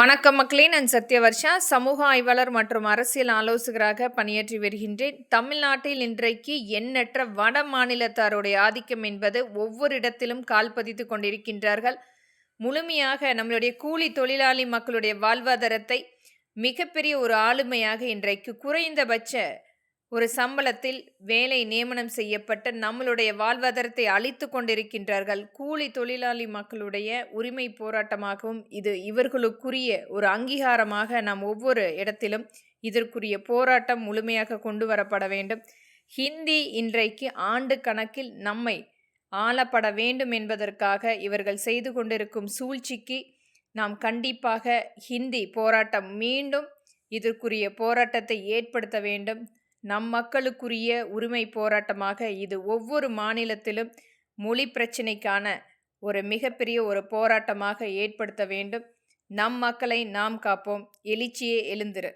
வணக்கம் மக்களே, நான் சத்யவர்ஷா, சமூக ஆய்வாளர் மற்றும் அரசியல் ஆலோசகராக பணியாற்றி வருகின்றேன். தமிழ்நாட்டில் இன்றைக்கு எண்ணற்ற வட மாநிலத்தாருடைய ஆதிக்கம் என்பது ஒவ்வொரு இடத்திலும் கால் பதித்துக் கொண்டிருக்கின்றார்கள். முழுமையாக நம்மளுடைய கூலி தொழிலாளி மக்களுடைய வாழ்வாதாரத்தை மிகப்பெரிய ஒரு ஆளுமையாக இன்றைக்கு குறைந்தபட்ச ஒரு சம்பளத்தில் வேலை நியமனம் செய்யப்பட்ட நம்மளுடைய வாழ்வாதாரத்தை அழித்து கொண்டிருக்கின்றார்கள். கூலி தொழிலாளி மக்களுடைய உரிமை போராட்டமாகவும் இது இவர்களுக்குரிய ஒரு அங்கீகாரமாக நாம் ஒவ்வொரு இடத்திலும் இதற்குரிய போராட்டம் முழுமையாக கொண்டு வரப்பட வேண்டும். ஹிந்தி இன்றைக்கு ஆண்டு கணக்கில் நம்மை ஆளப்பட வேண்டும் என்பதற்காக இவர்கள் செய்து கொண்டிருக்கும் சூழ்ச்சிக்கு நாம் கண்டிப்பாக ஹிந்தி போராட்டம் மீண்டும் இதற்குரிய போராட்டத்தை ஏற்படுத்த வேண்டும். நம் மக்களுக்குரிய உரிமை போராட்டமாக இது ஒவ்வொரு மாநிலத்திலும் மொழி பிரச்சினைக்கான ஒரு மிகப்பெரிய ஒரு போராட்டமாக ஏற்படுத்த வேண்டும். நம் மக்களை நாம் காப்போம். எழுச்சியே எழுந்திரு.